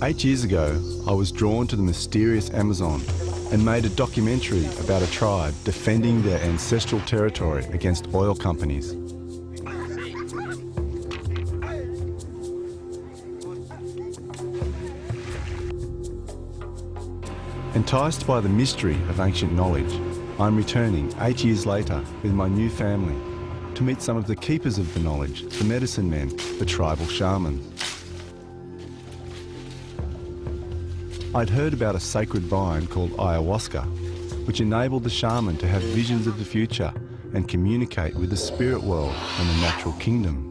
8 years ago, I was drawn to the mysterious Amazon and made a documentary about a tribe defending their ancestral territory against oil companies. Enticed by the mystery of ancient knowledge, I'm returning 8 years later with my new family to meet some of the keepers of the knowledge, the medicine men, the tribal shamans. I'd heard about a sacred vine called Ayauasca, which enabled the shaman to have visions of the future and communicate with the spirit world and the natural kingdom.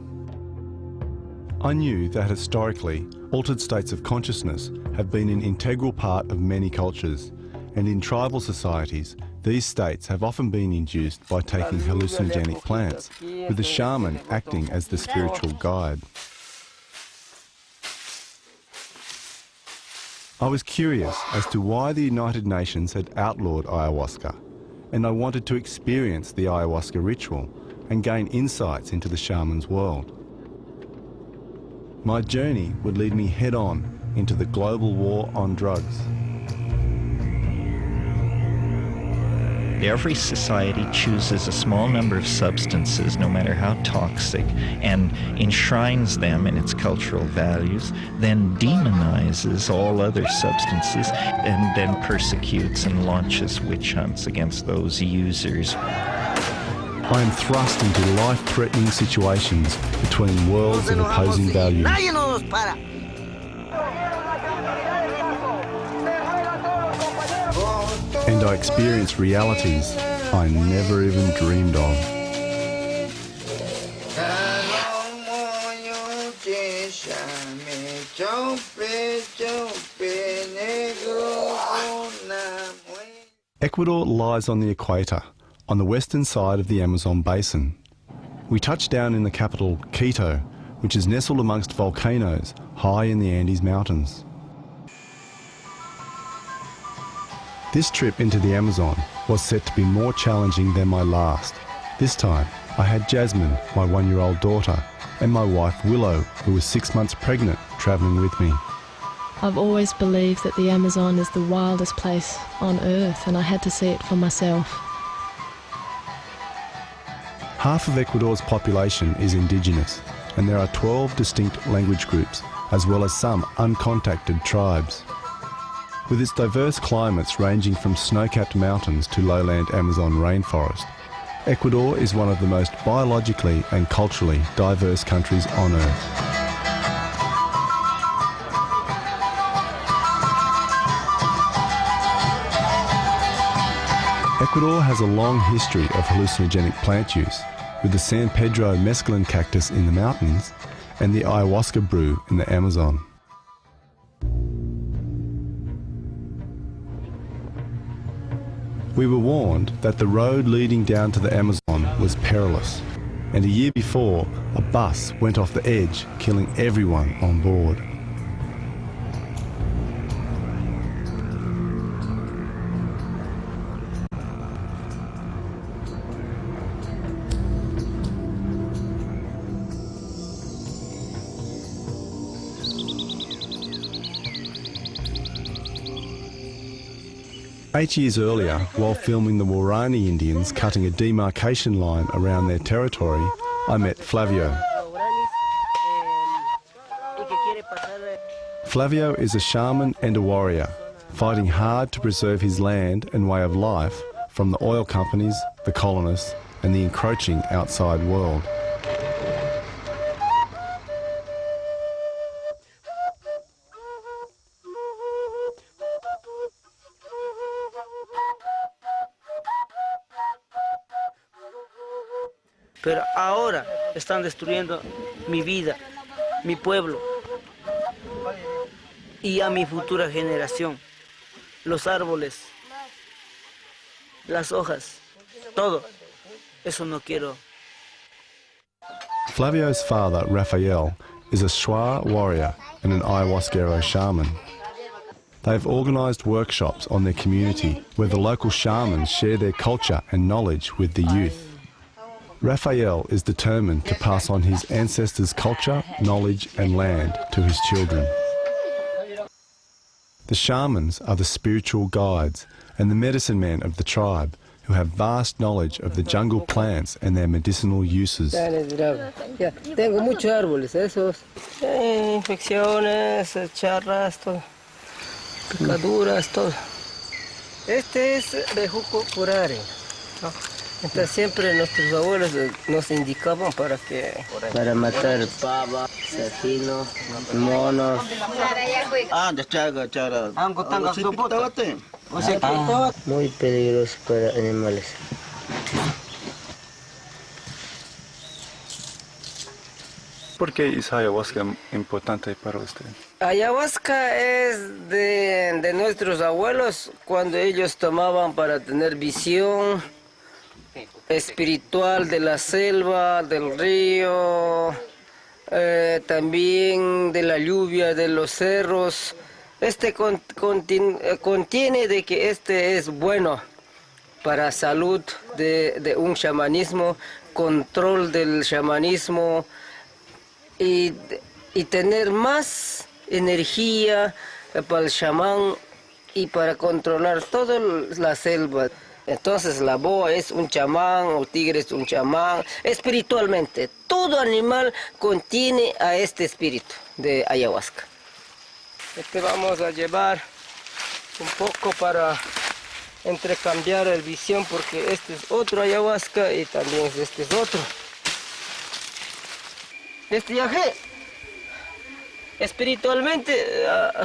I knew that historically, altered states of consciousness have been an integral part of many cultures, and in tribal societies, these states have often been induced by taking hallucinogenic plants, with the shaman acting as the spiritual guide. I was curious as to why the United Nations had outlawed ayahuasca, and I wanted to experience the ayahuasca ritual and gain insights into the shaman's world. My journey would lead me head-on into the global war on drugs. Every society chooses a small number of substances, no matter how toxic, and enshrines them in its cultural values, then demonizes all other substances, and then persecutes and launches witch hunts against those users. I am thrust into life-threatening situations between worlds of opposing values. And I experience realities I never even dreamed of. Ecuador lies on the equator, on the western side of the Amazon basin. We touched down in the capital, Quito, which is nestled amongst volcanoes high in the Andes Mountains. This trip into the Amazon was set to be more challenging than my last. This time, I had Jasmine, my 1-year-old daughter, and my wife Willow, who was 6 months pregnant, travelling with me. I've always believed that the Amazon is the wildest place on Earth, and I had to see it for myself. Half of Ecuador's population is indigenous, and there are 12 distinct language groups, as well as some uncontacted tribes. With its diverse climates ranging from snow-capped mountains to lowland Amazon rainforest, Ecuador is one of the most biologically and culturally diverse countries on Earth. Ecuador has a long history of hallucinogenic plant use, with the San Pedro mescaline cactus in the mountains and the ayahuasca brew in the Amazon. We were warned that the road leading down to the Amazon was perilous, and a year before, a bus went off the edge, killing everyone on board. Eight years earlier, while filming the Warani Indians cutting a demarcation line around their territory, I met Flavio. Flavio is a shaman and a warrior, fighting hard to preserve his land and way of life from the oil companies, the colonists, and the encroaching outside world. Pero ahora están destruyendo mi vida, mi pueblo y a mi futura generación. Los árboles, las hojas, todo. Eso no quiero. Flavio's father, Raphael, is a Shwa warrior and an Ayahuasquero shaman. They have organised workshops on their community where the local shamans share their culture and knowledge with the youth. Raphael is determined to pass on his ancestors' culture, knowledge and land to his children. The shamans are the spiritual guides and the medicine men of the tribe who have vast knowledge of the jungle plants and their medicinal uses. Tengo muchos árboles, esos. Infecciones, charras, todo. Picaduras, todo. Este es bejuco curare, ¿no? Entonces siempre nuestros abuelos nos indicaban para matar pava, cecino, monos. Muy peligroso para animales. ¿Por qué es ayahuasca importante para usted? Ayahuasca es de nuestros abuelos cuando ellos tomaban para tener visión espiritual de la selva, del río, también de la lluvia, de los cerros. Este contiene de que este es bueno para salud de un chamanismo, control del chamanismo y tener más energía para el chamán y para controlar toda la selva. Entonces la boa es un chamán, o tigre es un chamán, espiritualmente. Todo animal contiene a este espíritu de ayahuasca. Este vamos a llevar un poco para intercambiar la visión porque este es otro ayahuasca y también este es otro. Este viaje espiritualmente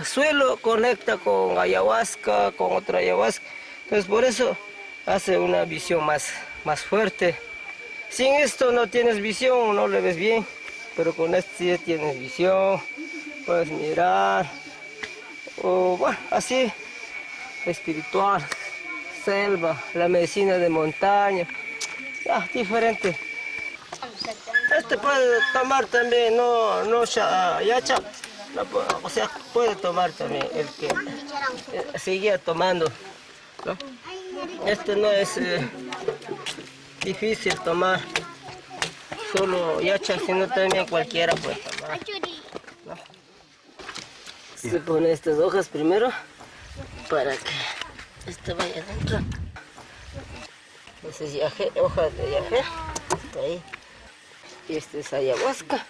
suelo conecta con ayahuasca, con otra ayahuasca. Entonces por eso hace una visión más fuerte. Sin esto no tienes visión, no le ves bien, pero con este sí tienes visión, puedes mirar, o bueno, así, espiritual, selva, la medicina de montaña, ya, diferente. Este puede tomar también, o sea, puede tomar también el que seguía tomando, ¿no? Este no es difícil tomar, solo yacha, sino también cualquiera puede tomar, ¿no? Se pone estas hojas primero para que este vaya adentro. Este es yaje, hoja de yaje, ahí. Y este es ayahuasca.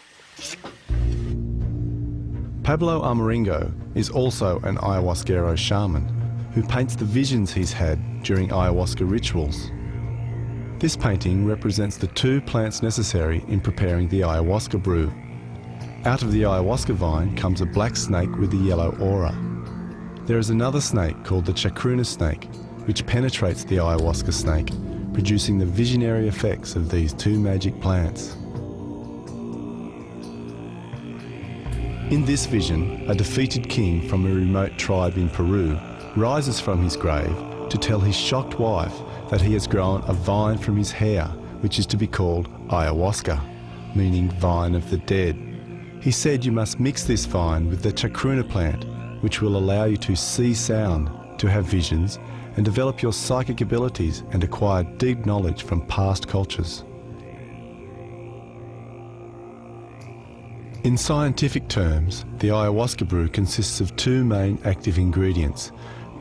Pablo Amaringo is also an Ayahuasquero shaman who paints the visions he's had during ayahuasca rituals. This painting represents the 2 plants necessary in preparing the ayahuasca brew. Out of the ayahuasca vine comes a black snake with a yellow aura. There is another snake called the chacruna snake, which penetrates the ayahuasca snake, producing the visionary effects of these 2 magic plants. In this vision, a defeated king from a remote tribe in Peru rises from his grave to tell his shocked wife that he has grown a vine from his hair, which is to be called ayahuasca, meaning vine of the dead. He said you must mix this vine with the chacruna plant, which will allow you to see sound, to have visions, and develop your psychic abilities and acquire deep knowledge from past cultures. In scientific terms, the ayahuasca brew consists of 2 main active ingredients,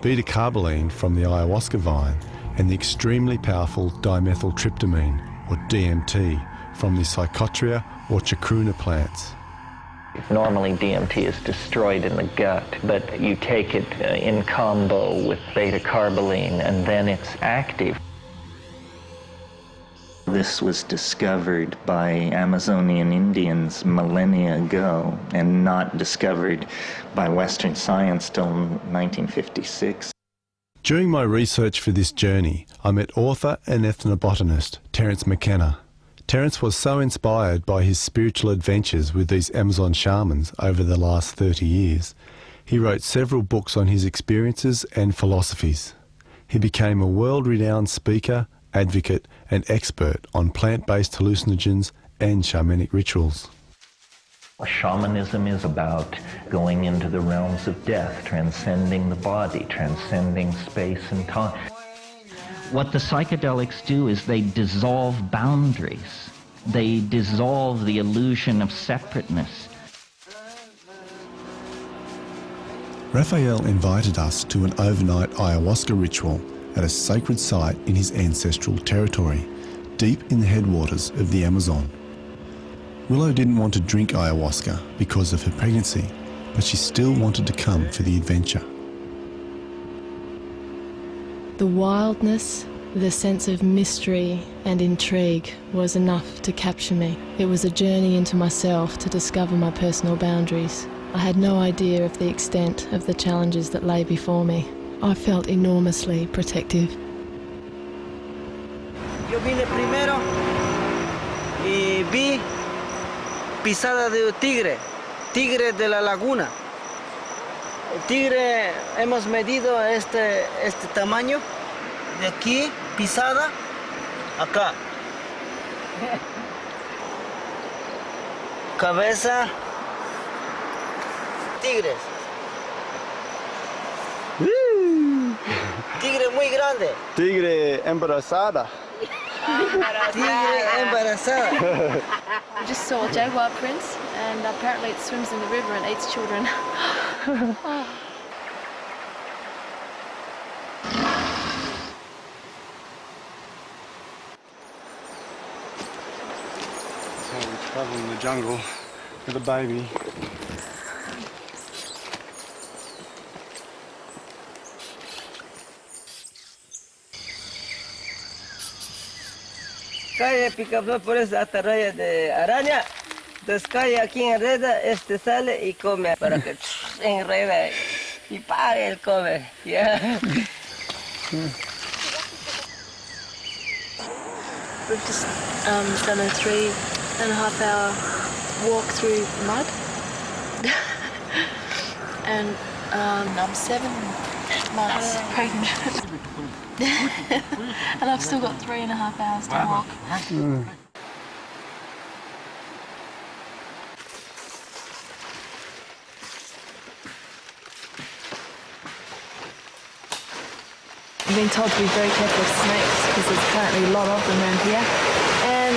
beta-carboline from the ayahuasca vine and the extremely powerful dimethyltryptamine, or DMT, from the psychotria or chacruna plants. Normally DMT is destroyed in the gut, but you take it in combo with beta-carboline and then it's active. This was discovered by Amazonian Indians millennia ago and not discovered by Western science till 1956. During my research for this journey, I met author and ethnobotanist Terence McKenna. Terence was so inspired by his spiritual adventures with these Amazon shamans over the last 30 years, he wrote several books on his experiences and philosophies. He became a world-renowned speaker, advocate and expert on plant-based hallucinogens and shamanic rituals. Shamanism is about going into the realms of death, transcending the body, transcending space and time. What the psychedelics do is they dissolve boundaries. They dissolve the illusion of separateness. Raphael invited us to an overnight ayahuasca ritual at a sacred site in his ancestral territory, deep in the headwaters of the Amazon. Willow didn't want to drink ayahuasca because of her pregnancy, but she still wanted to come for the adventure. The wildness, the sense of mystery and intrigue was enough to capture me. It was a journey into myself to discover my personal boundaries. I had no idea of the extent of the challenges that lay before me. I felt enormously protective. Yo vine primero y vi pisada de un tigre de la laguna. El tigre hemos medido este tamaño, de aquí, pisada, acá. Cabeza, tigres. Tigre muy grande. Tigre embarazada. Tigre embarazada. I just saw a jaguar prince, and apparently it swims in the river and eats children. So we travel in the jungle with a baby. Cae picador por esa atarraya de araña, entonces cae aquí, enreda, sale y come para que enreda y pague el come. Yeah. We've just done a 3.5-hour walk through mud. And I'm 7 months pregnant. And I've still got 3.5 hours to walk. I've been told to be very careful of snakes because there's apparently a lot of them around here. And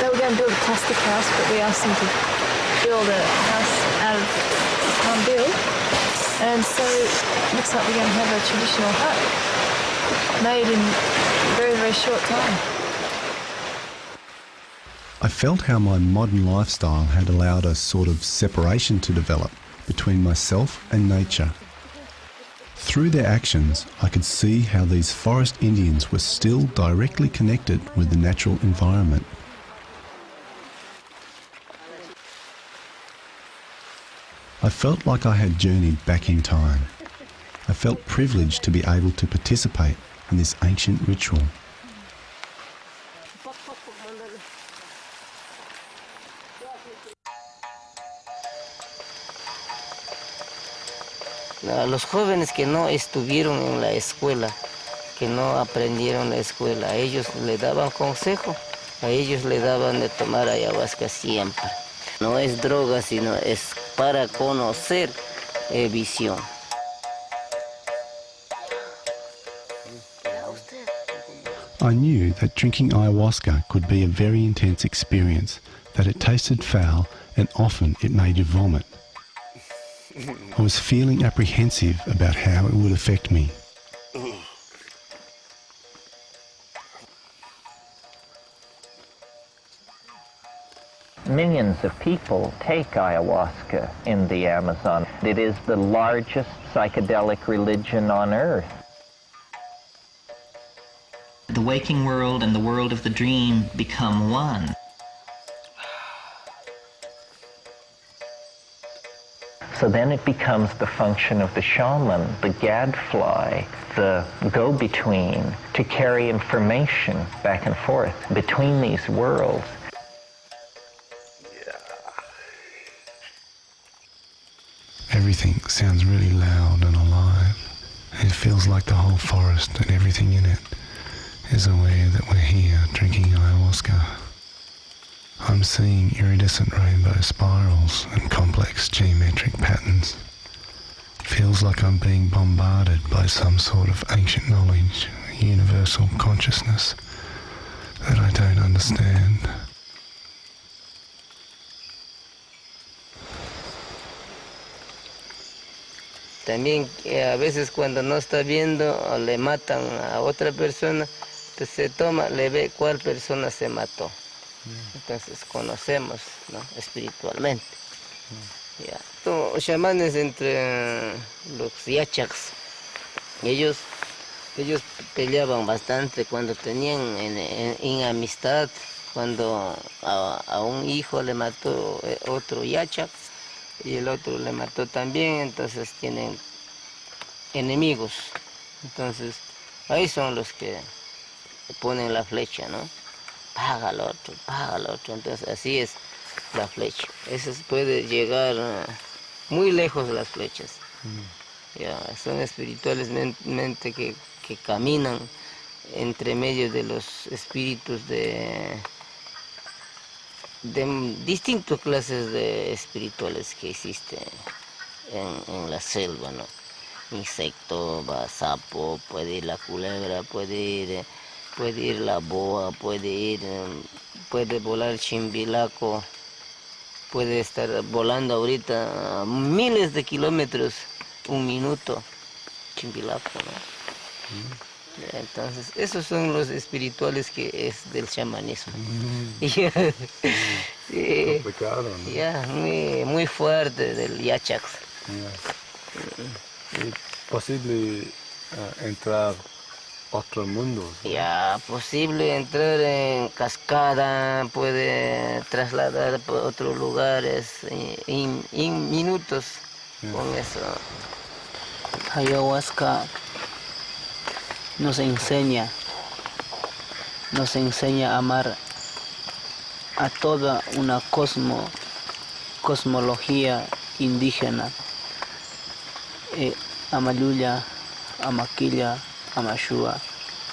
they were going to build a plastic house, but we asked them to build a house out of palm build. And so it looks like we're going to have a traditional hut made in a very, very short time. I felt how my modern lifestyle had allowed a sort of separation to develop between myself and nature. Through their actions, I could see how these forest Indians were still directly connected with the natural environment. I felt like I had journeyed back in time. I felt privileged to be able to participate in this ancient ritual. A los jóvenes que no estuvieron en la escuela, que no aprendieron la escuela, a ellos le daban consejo, a ellos le daban de tomar ayahuasca siempre. No es droga, sino es para conocer visión. I knew that drinking ayahuasca could be a very intense experience, that it tasted foul and often it made you vomit. I was feeling apprehensive about how it would affect me. Millions of people take ayahuasca in the Amazon. It is the largest psychedelic religion on earth. The waking world and the world of the dream become one. So then it becomes the function of the shaman, the gadfly, the go-between, to carry information back and forth between these worlds. Everything sounds really loud and alive. It feels like the whole forest and everything in it is aware that we're here drinking ayahuasca. I'm seeing iridescent rainbow spirals and complex geometric patterns. Feels like I'm being bombarded by some sort of ancient knowledge, universal consciousness that I don't understand. También a veces cuando no está viendo o le matan a otra persona, pues se toma, le ve cuál persona se mató. Entonces conocemos, ¿no?, espiritualmente. Ya. Los chamanes entre los yachaks, ellos peleaban bastante cuando tenían en amistad, cuando a un hijo le mató otro yachak y el otro le mató también, entonces tienen enemigos. Entonces ahí son los que ponen la flecha, ¿no? Paga al otro, entonces así es la flecha. Eso puede llegar muy lejos las flechas. Ya, son espiritualmente que caminan entre medio de los espíritus de distintas clases de espirituales que existen en la selva, ¿no? Insecto, sapo, puede ir la culebra, puede ir la boa, puede volar chimbilaco, puede estar volando ahorita a miles de kilómetros, un minuto, chimbilaco, ¿no? Entonces, esos son los espirituales que es del chamanismo. Sí, complicado, ¿no? ya, muy fuerte del yachax. ¿Es posible entrar a otro mundo? ¿No? Ya, posible entrar en cascada, puede trasladar por otros lugares en minutos con eso. Ayahuasca nos enseña a amar a toda una cosmología indígena. Amaluya, Amaquilla, Amashua,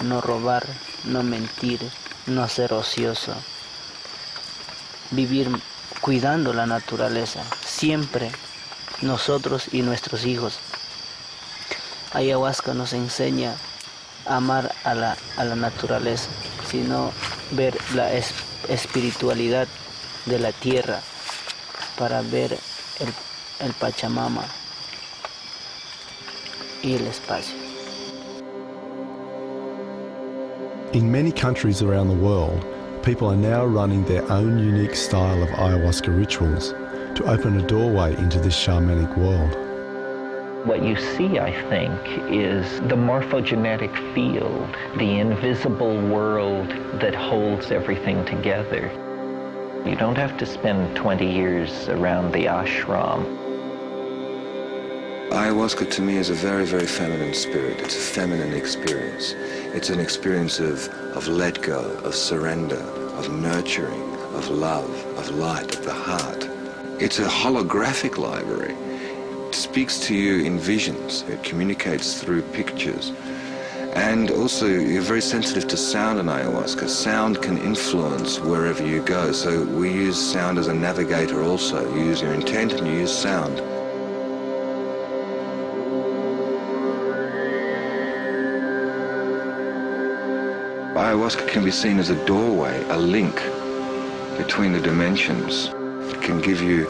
no robar, no mentir, no ser ocioso. Vivir cuidando la naturaleza, siempre nosotros y nuestros hijos. Ayahuasca nos enseña a amar a la naturaleza, sino ver la espiritualidad de la tierra para ver el Pachamama y el espacio. In many countries around the world, people are now running their own unique style of ayahuasca rituals to open a doorway into this shamanic world. What you see, I think, is the morphogenetic field, the invisible world that holds everything together. You don't have to spend 20 years around the ashram. Ayahuasca to me is a very, very feminine spirit. It's a feminine experience. It's an experience of let go, of surrender, of nurturing, of love, of light, of the heart. It's a holographic library. It speaks to you in visions. It communicates through pictures. And also, you're very sensitive to sound in ayahuasca. Sound can influence wherever you go. So we use sound as a navigator also. You use your intent and you use sound. Ayahuasca can be seen as a doorway, a link between the dimensions. It can give you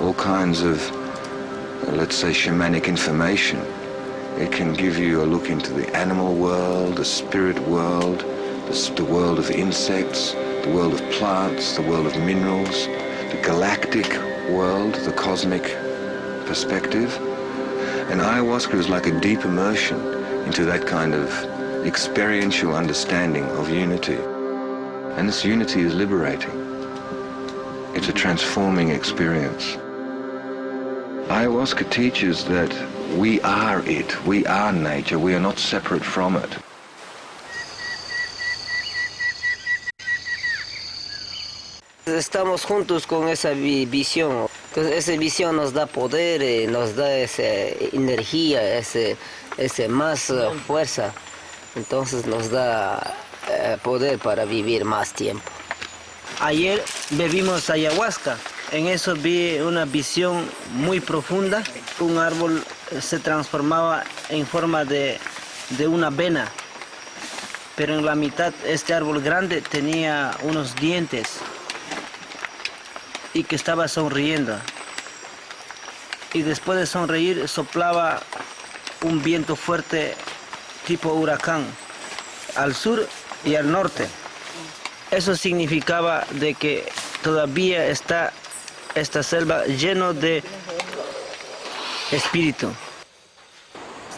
all kinds of, let's say, shamanic information. It can give you a look into the animal world, the spirit world, the world of insects, the world of plants, the world of minerals, the galactic world, the cosmic perspective. And ayahuasca is like a deep immersion into that kind of experiential understanding of unity. And this unity is liberating. It's a transforming experience. Ayahuasca teaches that we are it, we are nature, we are not separate from it. Estamos juntos con esa visión. Entonces esa visión nos da poder, nos da esa energía, ese más fuerza. Entonces nos da poder para vivir más tiempo. Ayer bebimos ayahuasca. En eso vi una visión muy profunda. Un árbol se transformaba en forma de una vena. Pero en la mitad este árbol grande tenía unos dientes y que estaba sonriendo. Y después de sonreír soplaba un viento fuerte tipo huracán al sur y al norte. Eso significaba de que todavía está esta selva lleno de espíritu.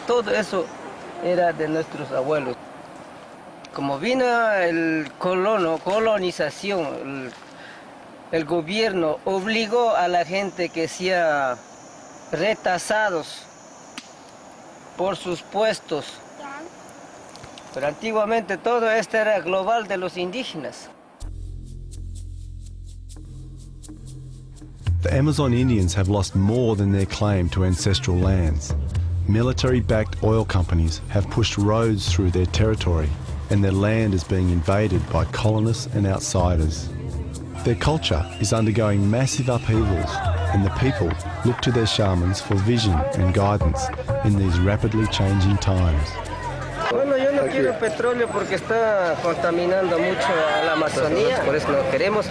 Todo eso era de nuestros abuelos. Como vino el colonización, el gobierno obligó a la gente que sea retasados por sus puestos. Pero antiguamente todo esto era global de los indígenas. The Amazon Indians have lost more than their claim to ancestral lands. Military-backed oil companies have pushed roads through their territory, and their land is being invaded by colonists and outsiders. Their culture is undergoing massive upheavals, and the people look to their shamans for vision and guidance in these rapidly changing times. Bueno, yo no quiero petróleo porque está contaminando mucho a la Amazonía, por eso no queremos.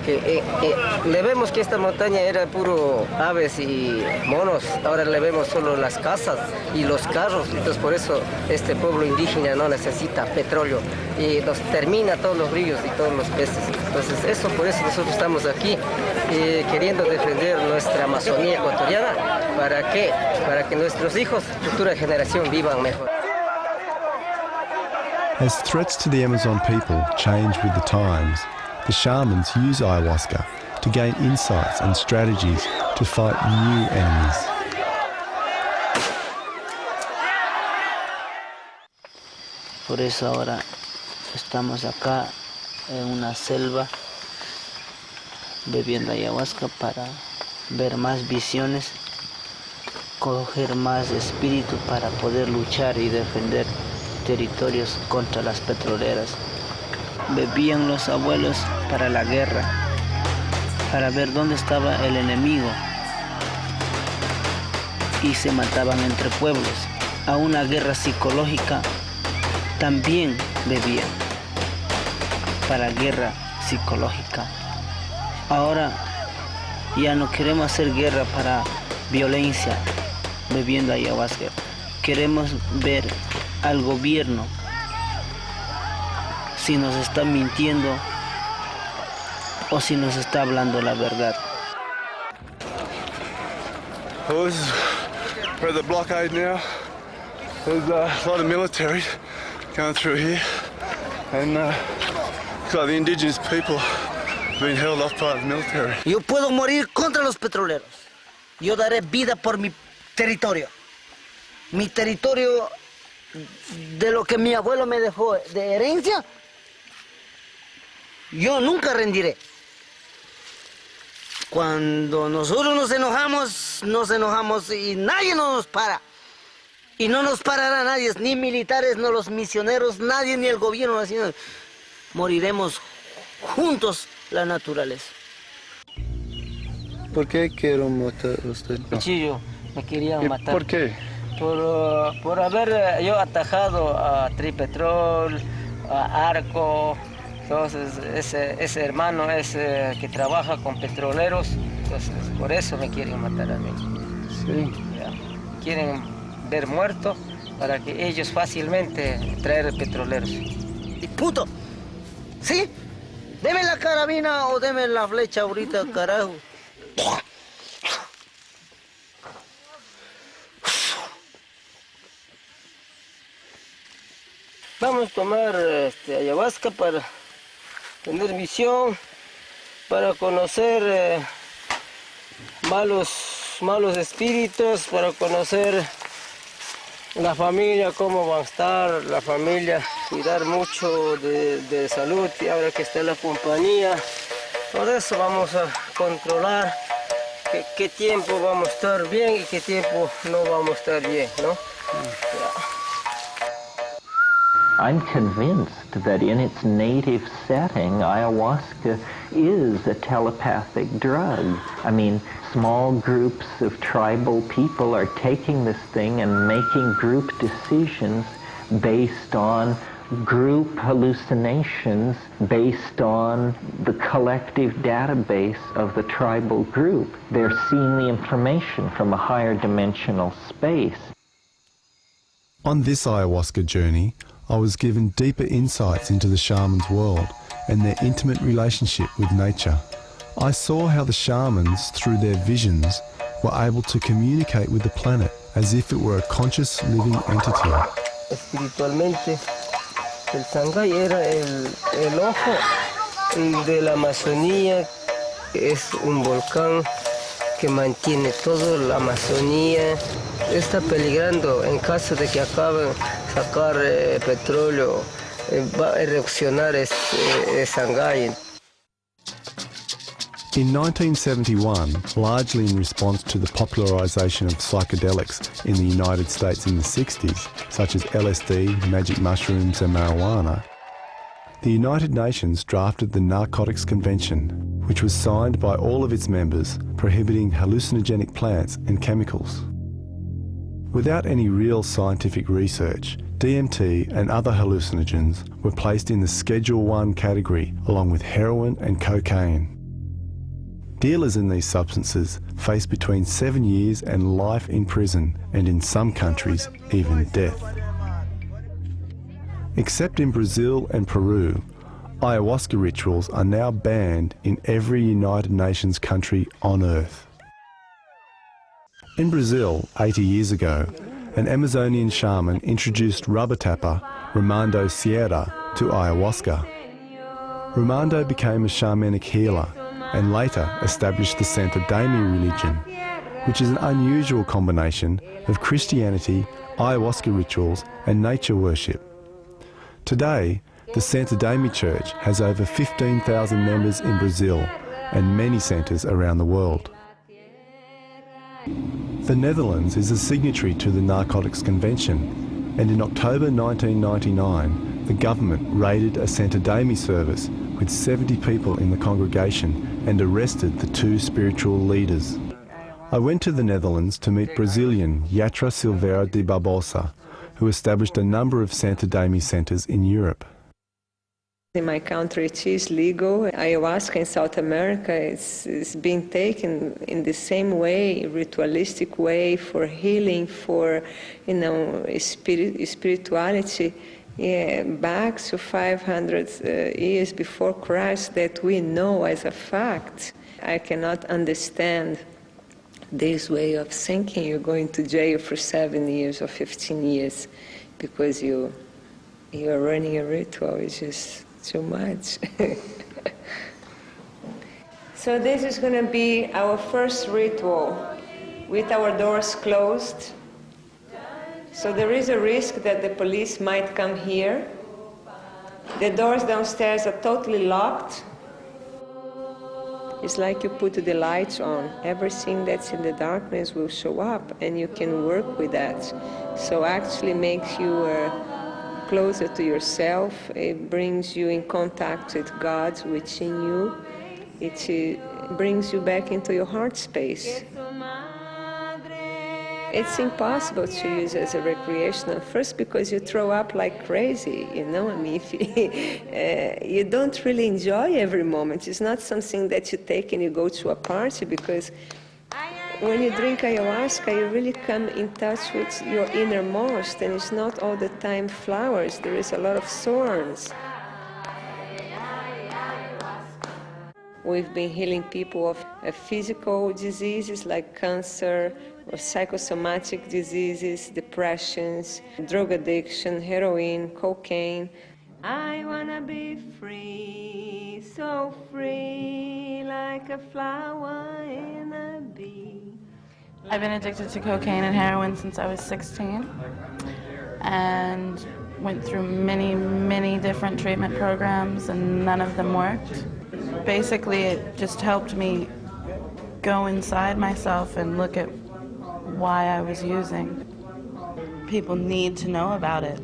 Le vemos que esta montaña era puro aves y monos, ahora le vemos solo las casas y los carros, entonces por eso este pueblo indígena no necesita petróleo y nos termina todos los ríos y todos los peces. Entonces por eso nosotros estamos aquí queriendo defender nuestra Amazonía ecuatoriana. ¿Para qué? Para que nuestros hijos, futura generación, vivan mejor. As threats to the Amazon people change with the times, the shamans use ayahuasca to gain insights and strategies to fight new enemies. Por eso ahora estamos acá en una selva bebiendo ayahuasca para ver más visiones, coger más espíritu para poder luchar y defender territorios contra las petroleras. Bebían los abuelos para la guerra, para ver dónde estaba el enemigo, y se mataban entre pueblos. A una guerra psicológica también bebían, para guerra psicológica. Ahora ya no queremos hacer guerra para violencia bebiendo ayahuasca. Queremos ver al gobierno si nos está mintiendo o si nos está hablando la verdad. Well, we're at the blockade now. There's a lot of military going through here, and looks like the indigenous people have been held off by the military. Yo puedo morir contra los petroleros. Yo daré vida por mi territorio. Mi territorio, de lo que mi abuelo me dejó de herencia, yo nunca rendiré. Cuando nosotros nos enojamos y nadie nos para. Y no nos parará nadie, ni militares, ni los misioneros, nadie, ni el gobierno nacional. Moriremos juntos la naturaleza. ¿Por qué quiero matar a usted? Cuchillo, me querían matar. ¿Por qué? Por haber yo atajado a Tripetrol, a Arco. Entonces ese hermano que trabaja con petroleros, entonces por eso me quieren matar a mí. Sí. Ya. Quieren ver muerto para que ellos fácilmente traer petroleros. Y puto, ¿sí? Deme la carabina o deme la flecha ahorita, carajo. Vamos a tomar ayahuasca para tener visión, para conocer malos espíritus, para conocer la familia, cómo va a estar la familia, cuidar mucho de salud, y ahora que está la compañía, todo eso vamos a controlar qué tiempo vamos a estar bien y qué tiempo no vamos a estar bien, ¿no? I'm convinced that in its native setting, ayahuasca is a telepathic drug. I mean, small groups of tribal people are taking this thing and making group decisions based on group hallucinations, based on the collective database of the tribal group. They're seeing the information from a higher dimensional space. On this ayahuasca journey, I was given deeper insights into the shaman's world and their intimate relationship with nature. I saw how the shamans, through their visions, were able to communicate with the planet as if it were a conscious living entity. Espiritualmente, el Sangay era el ojo de la Amazonía, que es un volcán que mantiene toda la Amazonía. Está peligrando en caso de que acaben sacar petróleo, va a erupcionar Sangay. In 1971, largely in response to the popularisation of psychedelics in the United States in the 60s, such as LSD, magic mushrooms and marijuana, the United Nations drafted the Narcotics Convention, which was signed by all of its members, prohibiting hallucinogenic plants and chemicals. Without any real scientific research, DMT and other hallucinogens were placed in the Schedule 1 category along with heroin and cocaine. Dealers in these substances face between 7 years and life in prison, and in some countries, even death. Except in Brazil and Peru, ayahuasca rituals are now banned in every United Nations country on Earth. In Brazil, 80 years ago, an Amazonian shaman introduced rubber tapper Ramando Sierra to ayahuasca. Ramando became a shamanic healer and later established the Santo Daime religion, which is an unusual combination of Christianity, ayahuasca rituals and nature worship. Today, the Santo Daime Church has over 15,000 members in Brazil and many centres around the world. The Netherlands is a signatory to the Narcotics Convention, and in October 1999, the government raided a Santo Daime service with 70 people in the congregation and arrested the two spiritual leaders. I went to the Netherlands to meet Brazilian Yatra Silveira de Barbosa, who established a number of Santo Daime centres in Europe. In my country, it is legal. Ayahuasca in South America is being taken in the same way, ritualistic way, for healing, for spirituality. Back to 500 years before Christ, that we know as a fact. I cannot understand this way of thinking. You're going to jail for 7 years or 15 years because you are running a ritual. It's just too much. So this is going to be our first ritual with our doors closed. So there is a risk that the police might come here. The doors downstairs are totally locked. It's like you put the lights on. Everything that's in the darkness will show up, and you can work with that. So actually makes you closer to yourself. It brings you in contact with God within you. It brings you back into your heart space. It's impossible to use as a recreational, first because you throw up like crazy, you know. I mean, if you don't really enjoy every moment. It's not something that you take and you go to a party, because when you drink ayahuasca, you really come in touch with your innermost, and it's not all the time flowers. There is a lot of thorns. We've been healing people of physical diseases like cancer, or psychosomatic diseases, depressions, drug addiction, heroin, cocaine. I wanna be free, so free, like a flower in a bee. I've been addicted to cocaine and heroin since I was 16, and went through many, many different treatment programs, and none of them worked. Basically, it just helped me go inside myself and look at why I was using. People need to know about it.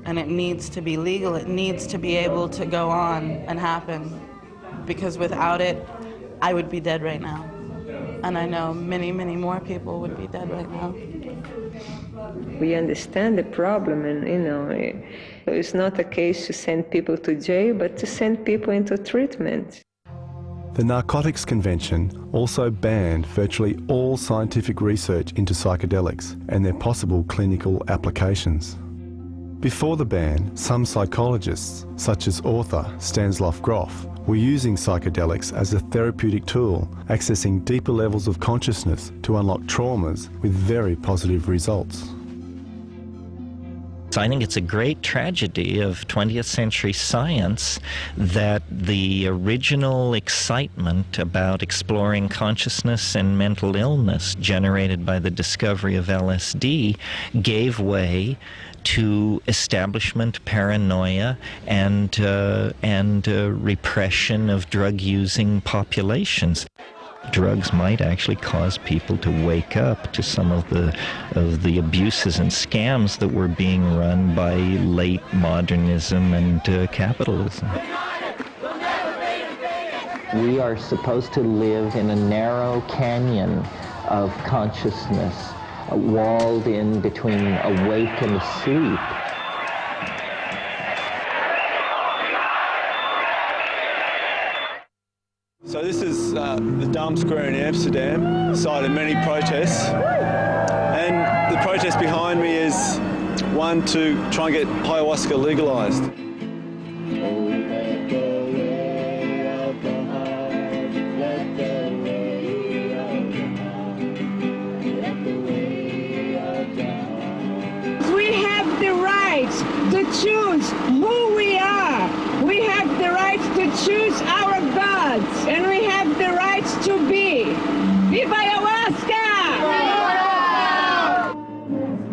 and it needs to be legal. It needs to be able to go on and happen, because without it, I would be dead right now. And I know many, many more people would be dead right now. We understand the problem, and it's not a case to send people to jail, but to send people into treatment. The Narcotics Convention also banned virtually all scientific research into psychedelics and their possible clinical applications. Before the ban, some psychologists, such as author Stanislav Grof, were using psychedelics as a therapeutic tool, accessing deeper levels of consciousness to unlock traumas with very positive results. I think it's a great tragedy of 20th century science that the original excitement about exploring consciousness and mental illness generated by the discovery of LSD gave way to establishment paranoia and repression of drug-using populations. Drugs might actually cause people to wake up to some of the abuses and scams that were being run by late modernism and capitalism. We are supposed to live in a narrow canyon of consciousness, walled in between awake and asleep. So this is the Dam Square in Amsterdam, site of many protests. And the protest behind me is one to try and get ayahuasca legalised. We have the right to choose who we are. We have the right to choose our gods, and we have the right to be. Viva Ayahuasca!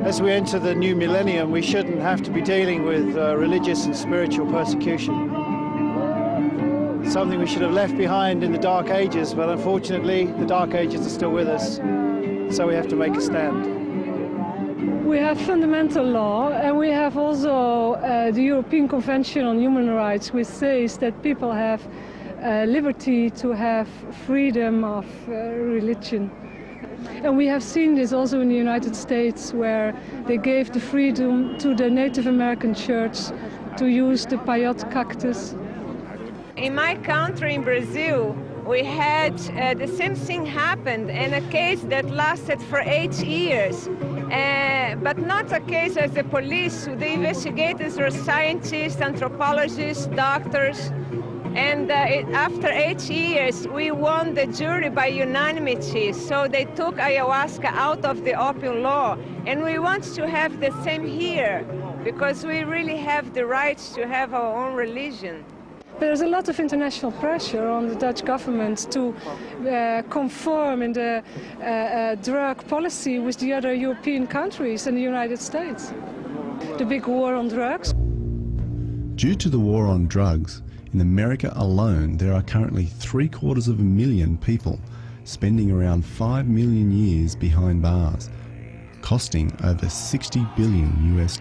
As we enter the new millennium, we shouldn't have to be dealing with religious and spiritual persecution. Something we should have left behind in the Dark Ages, but unfortunately the Dark Ages are still with us, so we have to make a stand. We have fundamental law, and we have also the European Convention on Human Rights, which says that people have liberty to have freedom of religion. And we have seen this also in the United States, where they gave the freedom to the Native American church to use the peyote cactus. In my country, in Brazil, we had the same thing happened, and a case that lasted for 8 years. But not a case as the police. The investigators were scientists, anthropologists, doctors. And after 8 years, we won the jury by unanimity. So they took ayahuasca out of the opium law. And we want to have the same here, because we really have the right to have our own religion. There's a lot of international pressure on the Dutch government to conform in the drug policy with the other European countries and the United States. The big war on drugs. Due to the war on drugs, in America alone there are currently 750,000 people spending around 5 million years behind bars, costing over $60 billion US.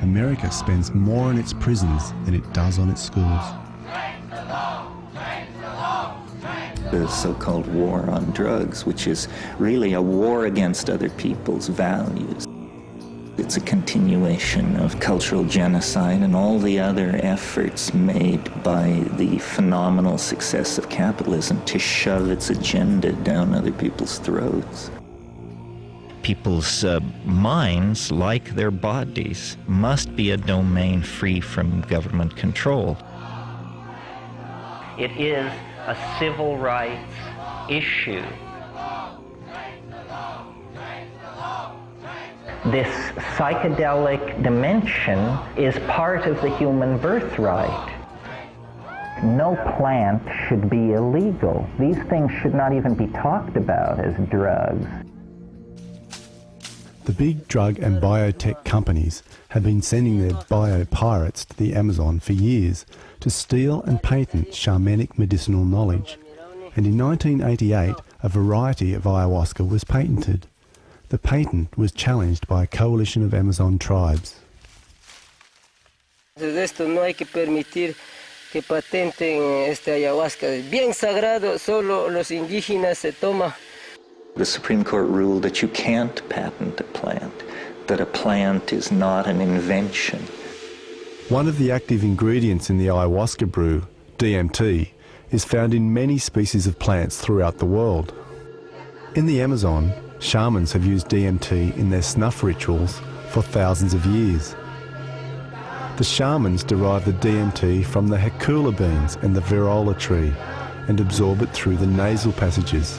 America spends more on its prisons than it does on its schools. The so-called war on drugs, which is really a war against other people's values. It's a continuation of cultural genocide and all the other efforts made by the phenomenal success of capitalism to shove its agenda down other people's throats. People's minds, like their bodies, must be a domain free from government control. It is a civil rights issue. This psychedelic dimension is part of the human birthright. No plant should be illegal. These things should not even be talked about as drugs. The big drug and biotech companies have been sending their bio-pirates to the Amazon for years to steal and patent shamanic medicinal knowledge. And in 1988, a variety of ayahuasca was patented. The patent was challenged by a coalition of Amazon tribes. De esto no hay que permitir que patenten este ayahuasca. Es bien sagrado, solo los indígenas se toma. The Supreme Court ruled that you can't patent a plant, that a plant is not an invention. One of the active ingredients in the ayahuasca brew, DMT, is found in many species of plants throughout the world. In the Amazon, shamans have used DMT in their snuff rituals for thousands of years. The shamans derive the DMT from the hecula beans and the virola tree and absorb it through the nasal passages.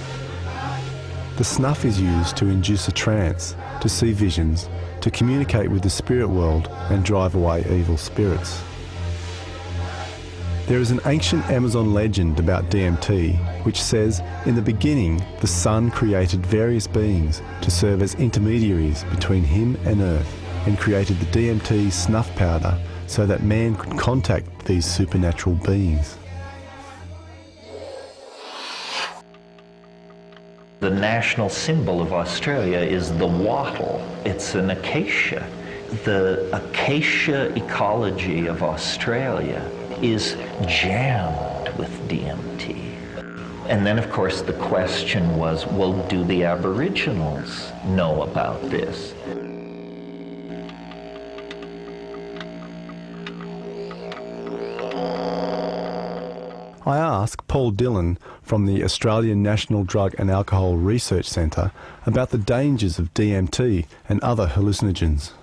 The snuff is used to induce a trance, to see visions, to communicate with the spirit world and drive away evil spirits. There is an ancient Amazon legend about DMT which says, in the beginning, the sun created various beings to serve as intermediaries between him and earth, and created the DMT snuff powder so that man could contact these supernatural beings. The national symbol of Australia is the wattle. It's an acacia. The acacia ecology of Australia is jammed with DMT. And then, of course, the question was, well, do the Aboriginals know about this? I asked Paul Dillon from the Australian National Drug and Alcohol Research Centre about the dangers of DMT and other hallucinogens.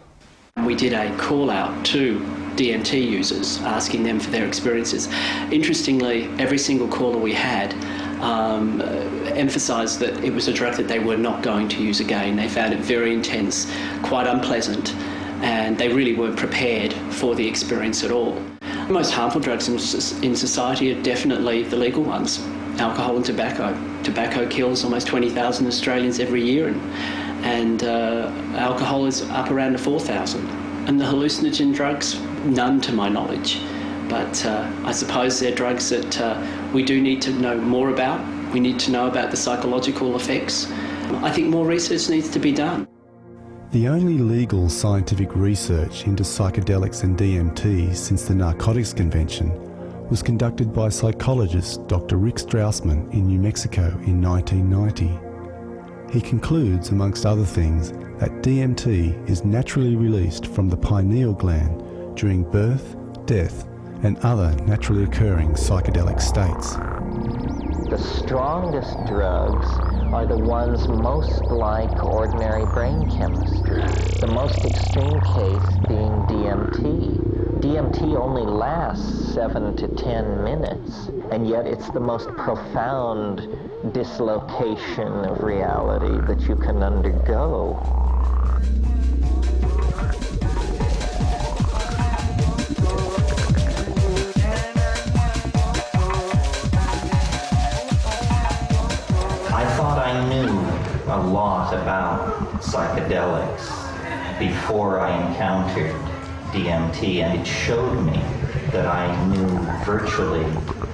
We did a call out to DMT users, asking them for their experiences. Interestingly, every single caller we had emphasised that it was a drug that they were not going to use again. They found it very intense, quite unpleasant, and they really weren't prepared for the experience at all. The most harmful drugs in society are definitely the legal ones, alcohol and tobacco. Tobacco kills almost 20,000 Australians every year, and alcohol is up around to 4,000. And the hallucinogen drugs, none to my knowledge. But I suppose they're drugs that we do need to know more about. We need to know about the psychological effects. I think more research needs to be done. The only legal scientific research into psychedelics and DMT since the Narcotics Convention was conducted by psychologist Dr. Rick Strausman in New Mexico in 1990. He concludes, amongst other things, that DMT is naturally released from the pineal gland during birth, death, and other naturally occurring psychedelic states. The strongest drugs are the ones most like ordinary brain chemistry. The most extreme case being DMT. DMT only lasts 7 to 10 minutes, and yet it's the most profound dislocation of reality that you can undergo. I thought I knew a lot about psychedelics before I encountered DMT, and it showed me that I knew virtually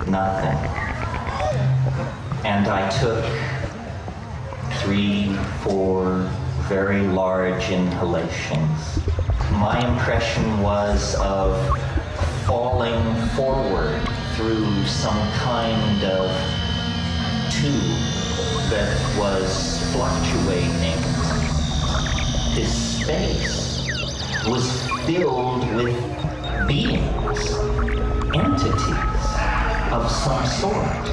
nothing. And I took 3, 4 very large inhalations. My impression was of falling forward through some kind of tube that was fluctuating. This space was filled with beings, entities of some sort,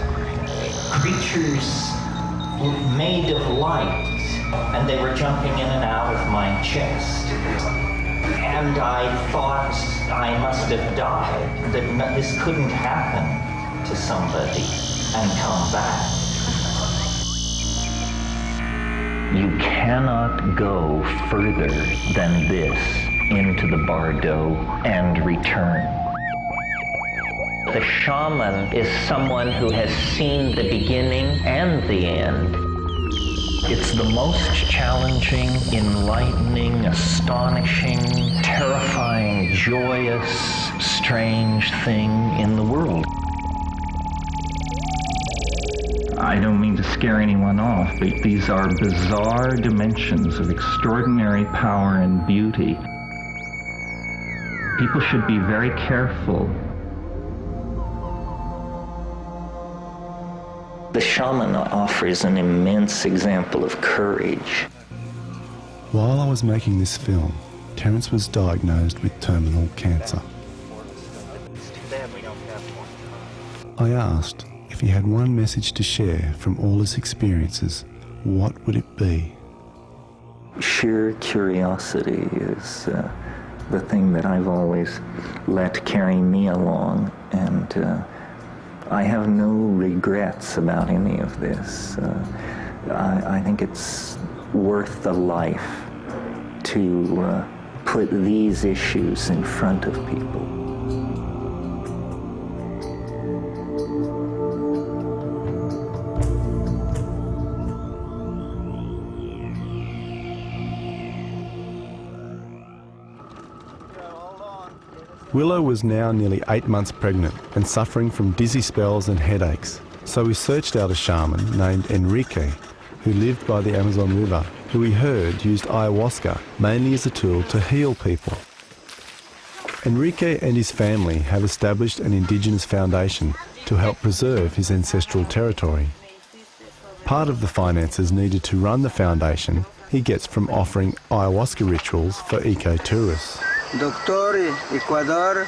creatures made of light, and they were jumping in and out of my chest. And I thought I must have died, that this couldn't happen to somebody and come back. You cannot go further than this into the bardo and return. The shaman is someone who has seen the beginning and the end. It's the most challenging, enlightening, astonishing, terrifying, joyous, strange thing in the world. I don't mean to scare anyone off, but these are bizarre dimensions of extraordinary power and beauty. People should be very careful. The shaman offers an immense example of courage. While I was making this film, Terence was diagnosed with terminal cancer. I asked if he had one message to share from all his experiences, what would it be? Sheer curiosity is the thing that I've always let carry me along, and I have no regrets about any of this. I think it's worth the life to put these issues in front of people. Willow was now nearly 8 months pregnant and suffering from dizzy spells and headaches. So we searched out a shaman named Enrique, who lived by the Amazon River, who we heard used ayahuasca mainly as a tool to heal people. Enrique and his family have established an indigenous foundation to help preserve his ancestral territory. Part of the finances needed to run the foundation he gets from offering ayahuasca rituals for eco-tourists. Doctor, Ecuador,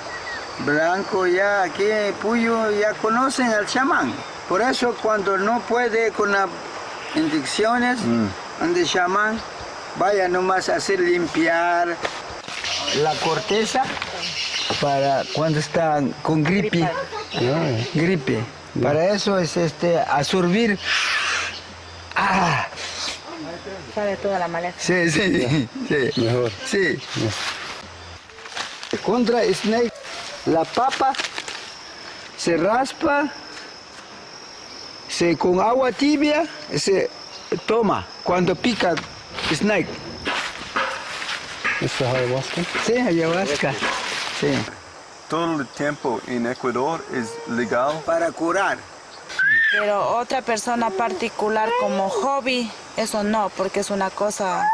Blanco, ya aquí en Puyo ya conocen al chamán. Por eso cuando no puede con las inyecciones, donde chamán, vaya nomás a hacer limpiar la corteza para cuando está con gripe. Gripe. Para eso es absorbir. Sale toda la maleza. Sí, sí, sí. Mejor. Sí. Contra snake, la papa se raspa, con agua tibia se toma cuando pica snake. ¿Es ayahuasca? Sí, ayahuasca. Sí. ¿Todo el tiempo en Ecuador es legal? Para curar. Pero otra persona particular como hobby, eso no, porque es una cosa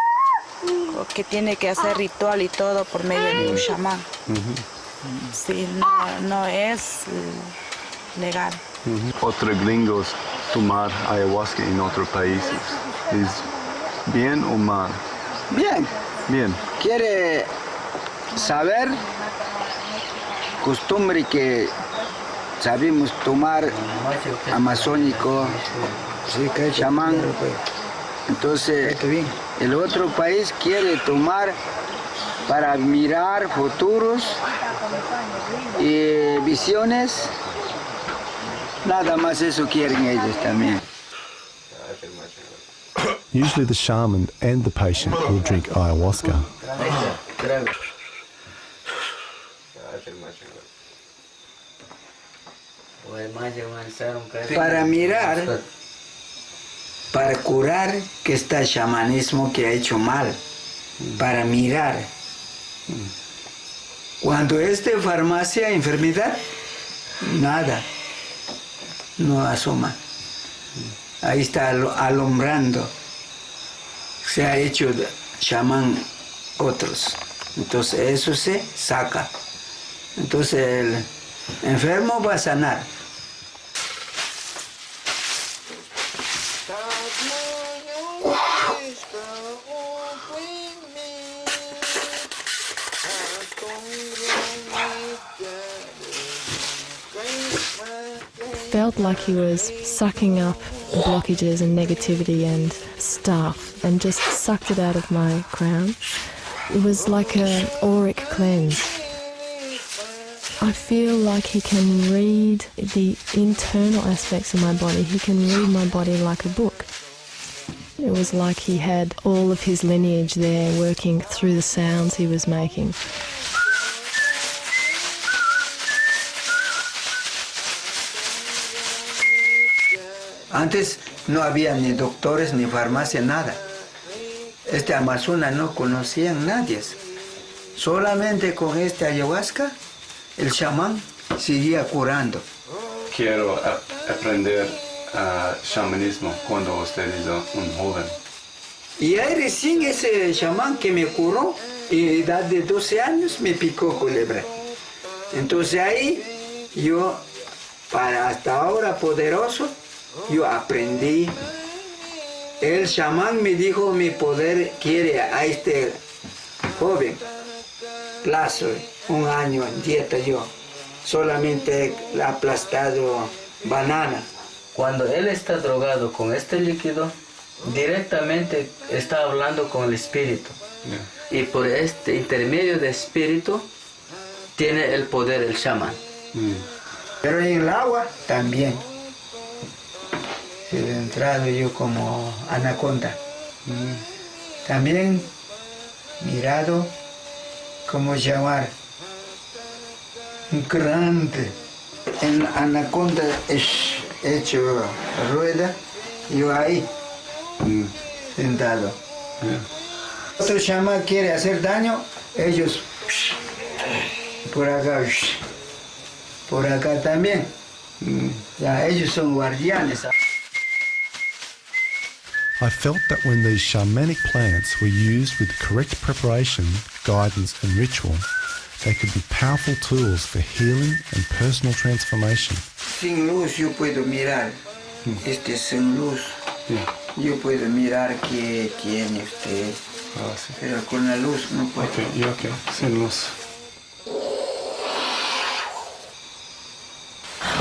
que tiene que hacer ritual y todo por medio de un chamán. Sí, no es legal. Otros gringos tomar ayahuasca en otros países, ¿es bien o mal? Bien. Bien. Quiere saber costumbre que sabemos tomar amazónico, chamán. Entonces, el otro país quiere tomar para mirar futuros y visiones. Nada más eso quieren ellos también. Usually the shaman and the patient will drink ayahuasca. Para mirar, para curar que está el chamanismo que ha hecho mal, para mirar. Cuando es de farmacia, enfermedad, nada, no asoma. Ahí está alumbrando. Se ha hecho chamán otros. Entonces eso se saca. Entonces el enfermo va a sanar. Felt like he was sucking up blockages and negativity and stuff and just sucked it out of my crown. It was like an auric cleanse. I feel like he can read the internal aspects of my body. He can read my body like a book. It was like he had all of his lineage there working through the sounds he was making. Antes no había ni doctores ni farmacia, nada. Amazonas no conocían nadie. Solamente con ayahuasca, el chamán seguía curando. Quiero aprender shamanismo cuando usted es un joven? Y ahí recién ese chamán que me curó, y a edad de 12 años me picó culebra. Entonces ahí yo, para hasta ahora poderoso, yo aprendí. El chamán me dijo, mi poder quiere a este joven, plazo, 1 año en dieta yo, solamente he aplastado banana. Cuando él está drogado con este líquido, directamente está hablando con el espíritu. Y por este intermedio de espíritu tiene el poder el chamán. Pero en el agua también. He entrado yo como anaconda. También mirado como llamar un grande. En anaconda es hecho rueda, yo ahí sentado. Otro chamán quiere hacer daño, ellos por acá también. Ya, ellos son guardianes. I felt that when these shamanic plants were used with the correct preparation, guidance and ritual, they could be powerful tools for healing and personal transformation. Sin luz yo puedo mirar, sin luz, yo puedo mirar qué tiene usted, pero con la luz no puedo. Okay, sin luz.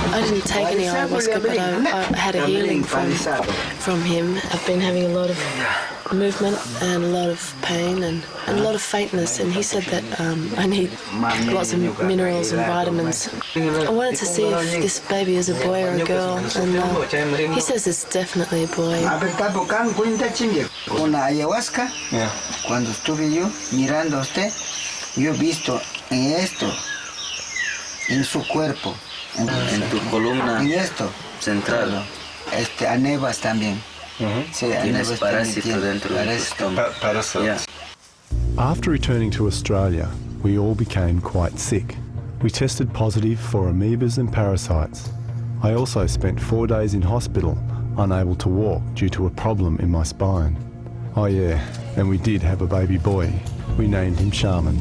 I didn't take any ayahuasca, but I had a healing from him. I've been having a lot of movement and a lot of pain and a lot of faintness, and he said that I need lots of minerals and vitamins. I wanted to see if this baby is a boy or a girl, and he says it's definitely a boy. Con la ayahuasca, cuando estuve yo mirando a usted, yo he visto en esto, en su cuerpo, en tu columna, en esto central, anebas también. Sí, tienes parásito dentro del estómago. After returning to Australia, we all became quite sick. We tested positive for amoebas and parasites. I also spent 4 days in hospital, unable to walk due to a problem in my spine. Oh yeah, and we did have a baby boy. We named him Shaman.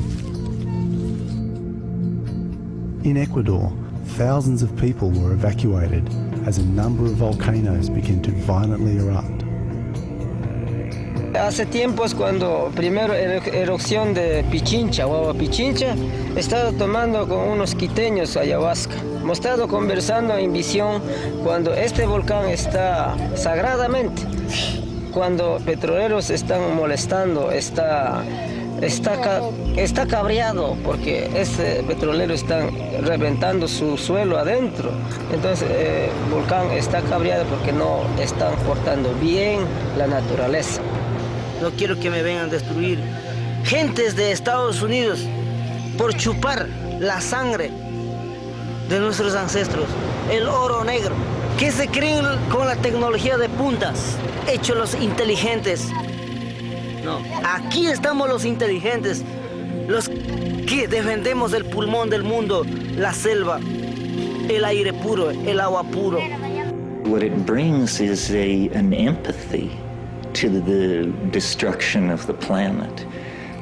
In Ecuador, thousands of people were evacuated as a number of volcanoes began to violently erupt. Hace tiempos cuando primero erupción de Pichincha, Guagua Pichincha, he estado tomando con unos quiteños ayahuasca. Hemos estado conversando en visión cuando este volcán está sagradamente, cuando petroleros están molestando, está cabreado porque este petrolero está reventando su suelo adentro. Entonces el volcán está cabreado porque no están portando bien la naturaleza. No quiero que me vengan a destruir gentes de Estados Unidos por chupar la sangre de nuestros ancestros, el oro negro, que se creen con la tecnología de puntas, hechos los inteligentes. No, aquí estamos los inteligentes, los que defendemos el pulmón del mundo, la selva, el aire puro, el agua puro. What it brings is an empathy to the destruction of the planet.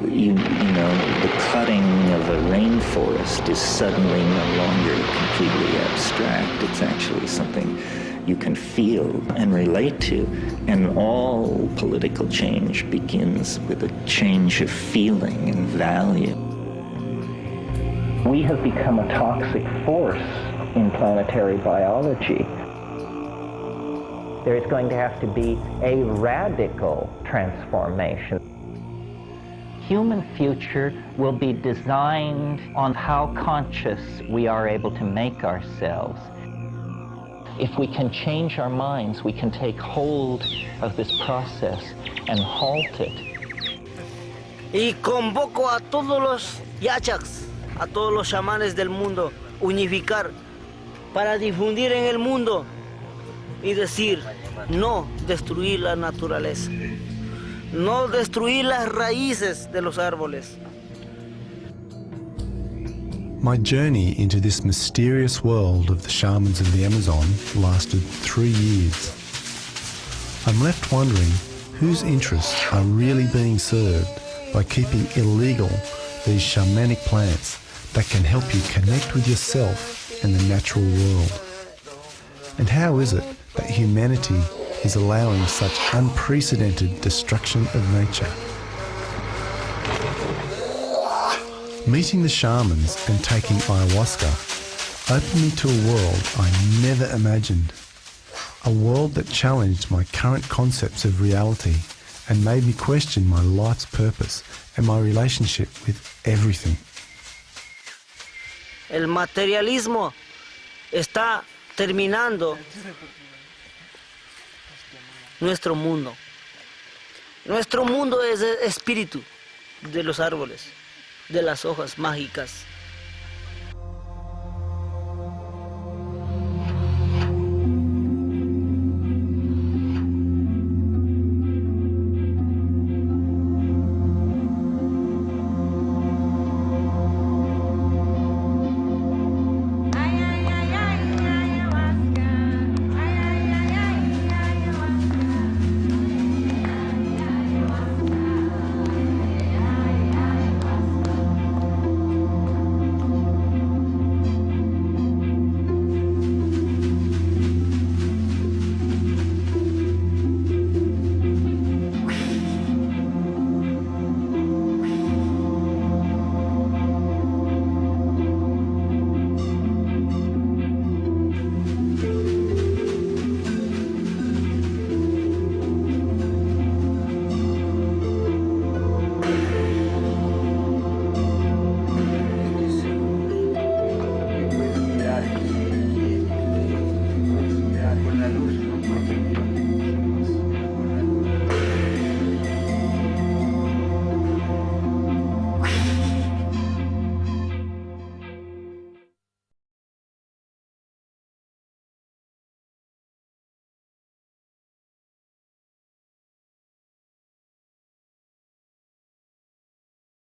You know, the cutting of a rainforest is suddenly no longer completely abstract. It's actually something you can feel and relate to. And all political change begins with a change of feeling and value. We have become a toxic force in planetary biology. There is going to have to be a radical transformation. Human future will be designed on how conscious we are able to make ourselves. If we can change our minds, we can take hold of this process and halt it. Y convoco a todos los yachaks, a todos los chamanes del mundo, unificar para difundir en el mundo y decir, no destruir la naturaleza, no destruir las raíces de los árboles. My journey into this mysterious world of the shamans of the Amazon lasted 3 years. I'm left wondering whose interests are really being served by keeping illegal these shamanic plants that can help you connect with yourself and the natural world. And how is it that humanity is allowing such unprecedented destruction of nature? Meeting the shamans and taking ayahuasca opened me to a world I never imagined. A world that challenged my current concepts of reality and made me question my life's purpose and my relationship with everything. El materialismo está terminando nuestro mundo. Nuestro mundo es el espíritu de los árboles, de las hojas mágicas.